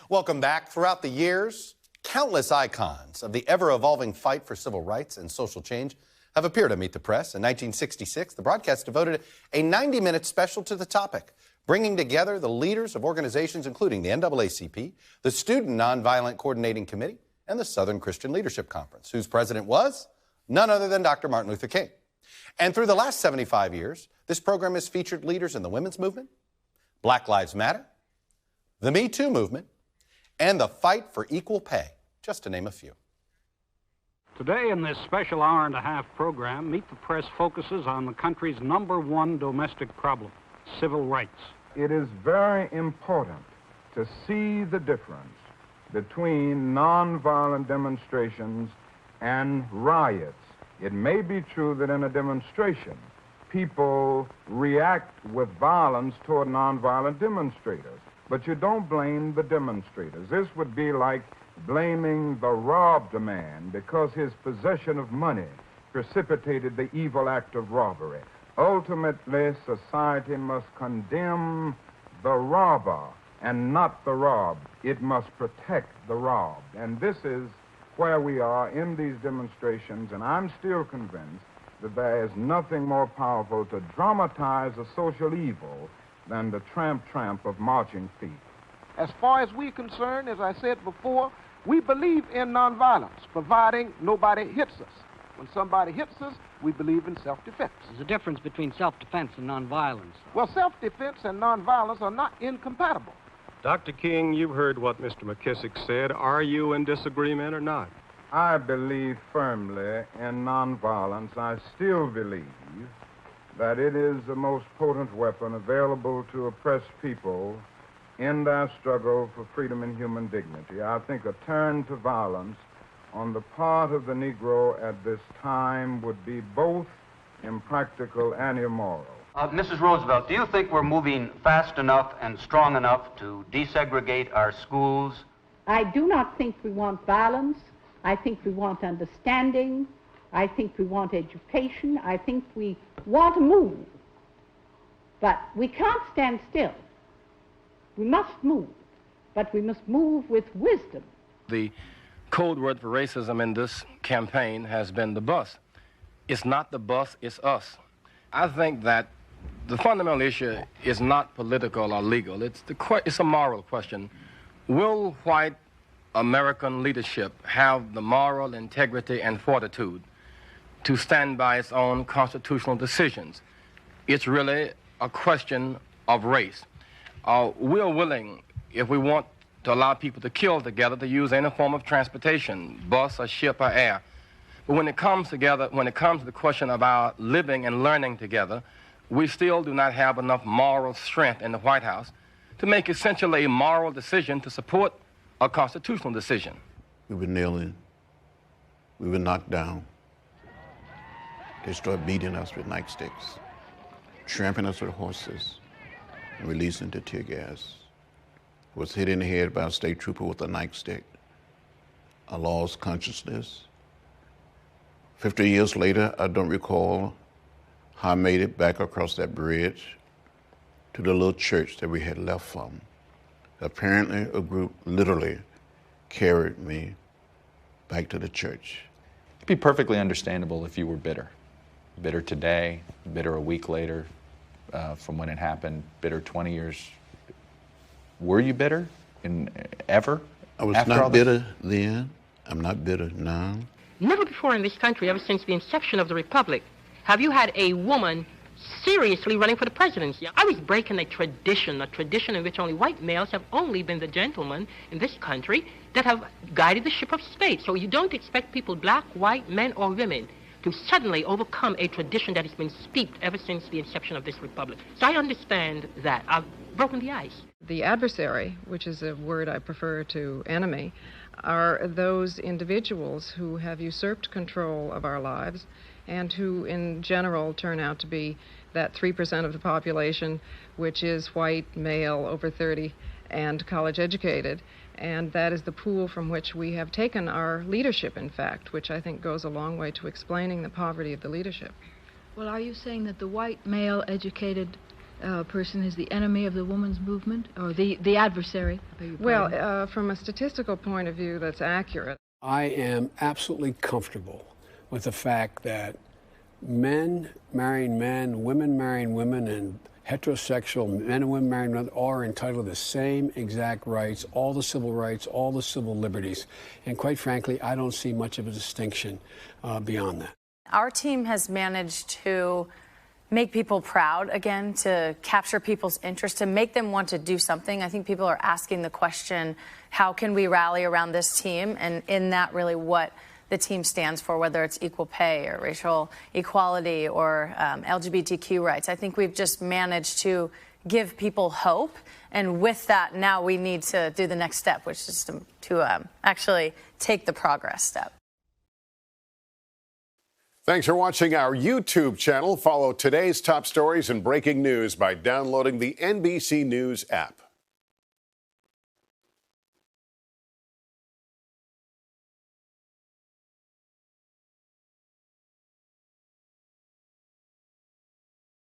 Welcome back. Throughout the years, countless icons of the ever-evolving fight for civil rights and social change have appeared to Meet the Press. In 1966, the broadcast devoted a 90-minute special to the topic, bringing together the leaders of organizations including the NAACP, the Student Nonviolent Coordinating Committee, and the Southern Christian Leadership Conference, whose president was none other than Dr. Martin Luther King. And through the last 75 years, this program has featured leaders in the women's movement, Black Lives Matter, the Me Too movement, and the fight for equal pay, just to name a few. Today in this special hour-and-a-half program, Meet the Press focuses on the country's #1 domestic problem, civil rights. It is very important to see the difference between nonviolent demonstrations and riots. It may be true that in a demonstration, people react with violence toward nonviolent demonstrators, but you don't blame the demonstrators. This would be like blaming the robbed man because his possession of money precipitated the evil act of robbery. Ultimately, society must condemn the robber and not the robbed. It must protect the robbed. And this is where we are in these demonstrations, and I'm still convinced that there is nothing more powerful to dramatize a social evil than the tramp of marching feet. As far as we're concerned, as I said before, we believe in nonviolence, providing nobody hits us. When somebody hits us, we believe in self-defense. There's a difference between self-defense and nonviolence. Well, self-defense and nonviolence are not incompatible. Dr. King, you've heard what Mr. McKissick said. Are you in disagreement or not? I believe firmly in nonviolence. I still believe that it is the most potent weapon available to oppressed people in their struggle for freedom and human dignity. I think a turn to violence on the part of the Negro at this time would be both impractical and immoral. Mrs. Roosevelt, do you think we're moving fast enough and strong enough to desegregate our schools? I do not think we want violence. I think we want understanding. I think we want education. I think we want to move. But we can't stand still. We must move, but we must move with wisdom. The code word for racism in this campaign has been the bus. It's not the bus, it's us. I think that the fundamental issue is not political or legal. It's a moral question. Will white American leadership have the moral integrity and fortitude to stand by its own constitutional decisions? It's really a question of race. We're willing, if we want to allow people to kill together, to use any form of transportation, bus or ship or air. But when it comes to the question of our living and learning together, we still do not have enough moral strength in the White House to make essentially a moral decision to support a constitutional decision. We were kneeling. We were knocked down. They started beating us with nightsticks, tramping us with horses, and releasing the tear gas. I was hit in the head by a state trooper with a nightstick. I lost consciousness. 50 years later, I don't recall how I made it back across that bridge to the little church that we had left from. Apparently, a group literally carried me back to the church. It'd be perfectly understandable if you were bitter. Bitter today, bitter a week later from when it happened, bitter 20 years. Were you bitter ever? I was not bitter then. I'm not bitter now. Never before in this country, ever since the inception of the Republic, have you had a woman seriously running for the presidency. I was breaking a tradition in which only white males have only been the gentlemen in this country that have guided the ship of state. So you don't expect people, black, white, men, or women, to suddenly overcome a tradition that has been steeped ever since the inception of this republic. So I understand that. I've broken the ice. The adversary, which is a word I prefer to enemy, are those individuals who have usurped control of our lives and who in general turn out to be that 3% of the population which is white, male, over 30, and college educated. And that is the pool from which we have taken our leadership, in fact, which I think goes a long way to explaining the poverty of the leadership. Well, are you saying that the white, male, educated person is the enemy of the women's movement, or the adversary? Well, from a statistical point of view, that's accurate. I am absolutely comfortable with the fact that men marrying men, women marrying women, and heterosexual men and women marrying women are entitled to the same exact rights, all the civil rights, all the civil liberties. And quite frankly, I don't see much of a distinction beyond that. Our team has managed to make people proud again, to capture people's interest, to make them want to do something. I think people are asking the question, how can we rally around this team? And in that, really what the team stands for, whether it's equal pay or racial equality or LGBTQ rights. I think we've just managed to give people hope. And with that, now we need to do the next step, which is to actually take the progress step. Thanks for watching our YouTube channel. Follow today's top stories and breaking news by downloading the NBC News app.